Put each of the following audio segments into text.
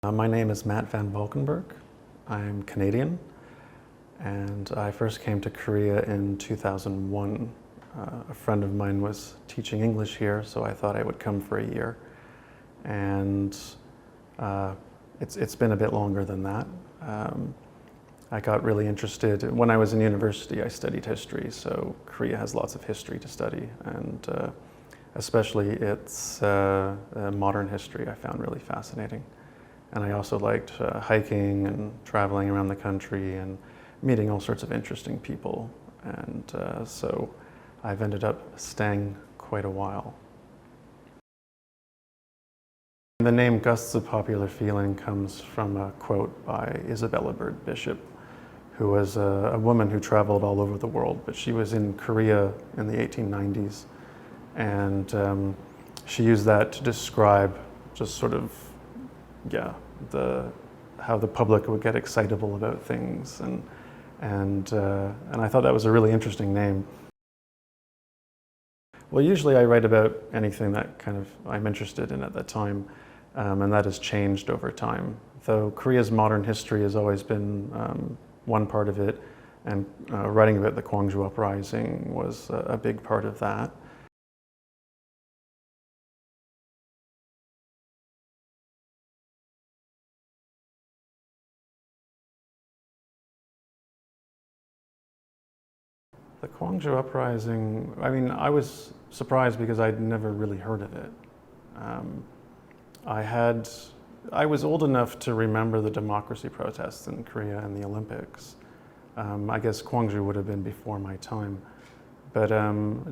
My name is Matt VanVolkenburg. I'm Canadian, and I first came to Korea in 2001. A friend of mine was teaching English here, so I thought I would come for a year. And it's been a bit longer than that. I got really interested. When I was in university, I studied history, so Korea has lots of history to study, and especially its modern history I found really fascinating. And I also liked hiking and traveling around the country and meeting all sorts of interesting people. And so I've ended up staying quite a while. The name Gusts of Popular Feeling comes from a quote by Isabella Bird Bishop, who was a woman who traveled all over the world, but she was in Korea in the 1890s. And she used that to describe just sort of how the public would get excitable about things, and I thought that was a really interesting name. Well, usually I write about anything that kind of I'm interested in at the time, and that has changed over time. Though Korea's modern history has always been one part of it, and writing about the Gwangju Uprising was a big part of that. The Gwangju Uprising, I mean, I was surprised because I'd never really heard of it. I was old enough to remember the democracy protests in Korea and the Olympics. I guess Gwangju would have been before my time. But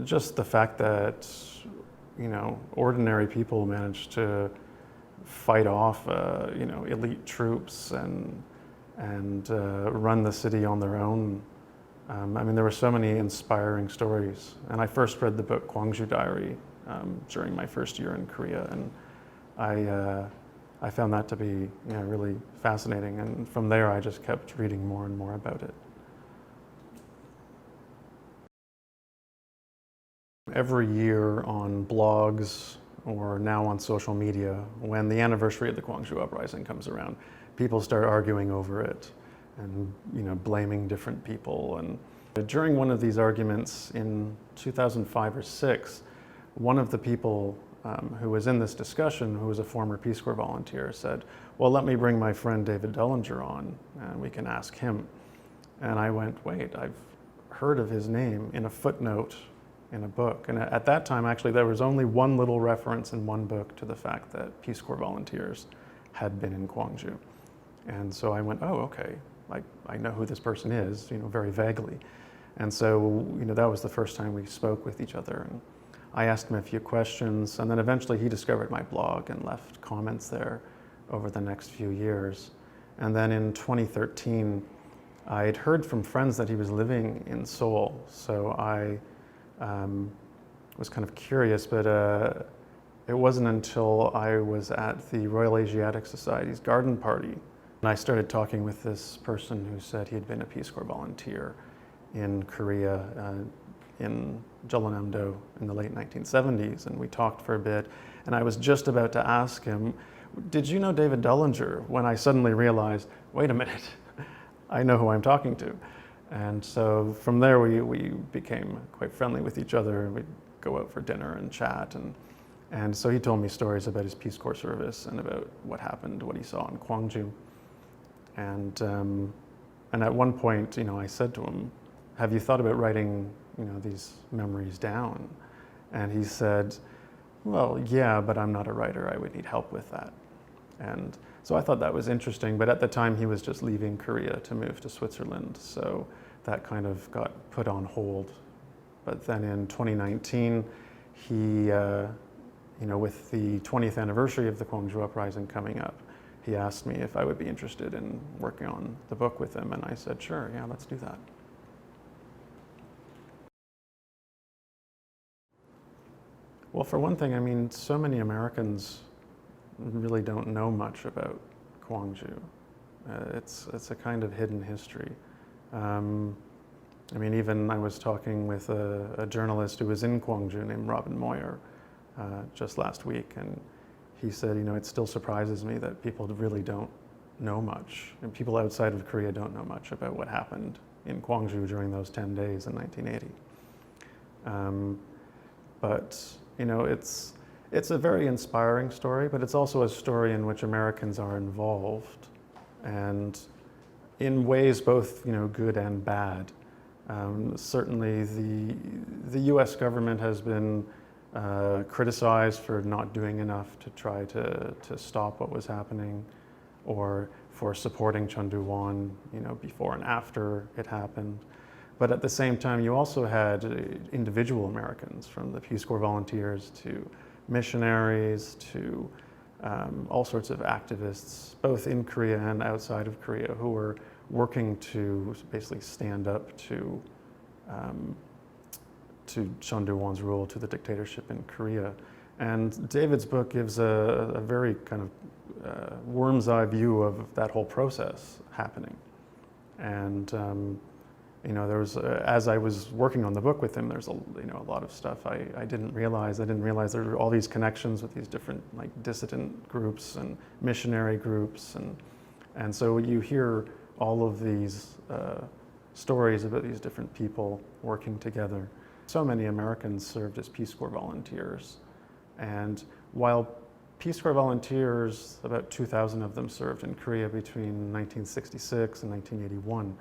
just the fact that, you know, ordinary people managed to fight off, elite troops and run the city on their own. I mean, there were so many inspiring stories. And I first read the book Gwangju Diary during my first year in Korea, and I found that to be really fascinating. And from there, I just kept reading more and more about it. Every year on blogs or now on social media, when the anniversary of the Gwangju Uprising comes around, people start arguing over it and blaming different people. And during one of these arguments in 2005 or 6, one of the people who was in this discussion, who was a former Peace Corps volunteer, said, "Well, let me bring my friend David Dolinger on and we can ask him." And I went, "Wait, I've heard of his name in a footnote in a book." And at that time, actually, there was only one little reference in one book to the fact that Peace Corps volunteers had been in Gwangju. And so I went, "Oh, okay. I know who this person is, very vaguely." And so, that was the first time we spoke with each other. And I asked him a few questions, and then eventually he discovered my blog and left comments there over the next few years. And then in 2013, I'd heard from friends that he was living in Seoul. So I was kind of curious, but it wasn't until I was at the Royal Asiatic Society's garden party and I started talking with this person who said he had been a Peace Corps volunteer in Korea, in Jeollanam-do in the late 1970s, and we talked for a bit, and I was just about to ask him, "Did you know David Dolinger?" when I suddenly realized, wait a minute, I know who I'm talking to. And so from there we became quite friendly with each other. We'd go out for dinner and chat, and so he told me stories about his Peace Corps service and about what happened, what he saw in Gwangju. And at one point, I said to him, "Have you thought about writing, these memories down?" And he said, "Well, yeah, but I'm not a writer. I would need help with that." And so I thought that was interesting, but at the time he was just leaving Korea to move to Switzerland, so that kind of got put on hold. But then in 2019, he, with the 20th anniversary of the Gwangju Uprising coming up, he asked me if I would be interested in working on the book with him, and I said, "Sure, yeah, let's do that." Well, for one thing, I mean, so many Americans really don't know much about Gwangju. It's a kind of hidden history. I mean, even I was talking with a journalist who was in Gwangju named Robin Moyer just last week, and he said, it still surprises me that people really don't know much, and people outside of Korea don't know much about what happened in Gwangju during those 10 days in 1980. But it's a very inspiring story, but it's also a story in which Americans are involved, and in ways both good and bad. Certainly the U.S. government has been criticized for not doing enough to try to stop what was happening, or for supporting Chun Doo-won, before and after it happened. But at the same time, you also had individual Americans, from the Peace Corps volunteers to missionaries to all sorts of activists, both in Korea and outside of Korea, who were working to basically stand up to Chun Doo-won's rule, to the dictatorship in Korea. And David's book gives a very kind of worm's eye view of that whole process happening. And there was, as I was working on the book with him, there's a lot of stuff I didn't realize. I didn't realize there were all these connections with these different dissident groups and missionary groups, and so you hear all of these stories about these different people working together. So many Americans served as Peace Corps volunteers, and while Peace Corps volunteers, about 2,000 of them served in Korea between 1966 and 1981.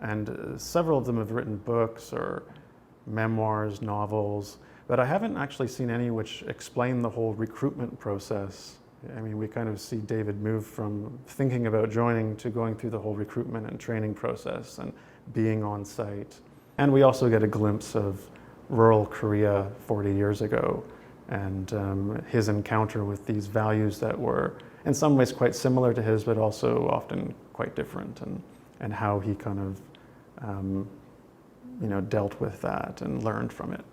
And several of them have written books or memoirs, novels, but I haven't actually seen any which explain the whole recruitment process. I mean, we kind of see David move from thinking about joining to going through the whole recruitment and training process and being on site. And we also get a glimpse of rural Korea 40 years ago, and his encounter with these values that were in some ways quite similar to his, but also often quite different, and how he kind of dealt with that and learned from it.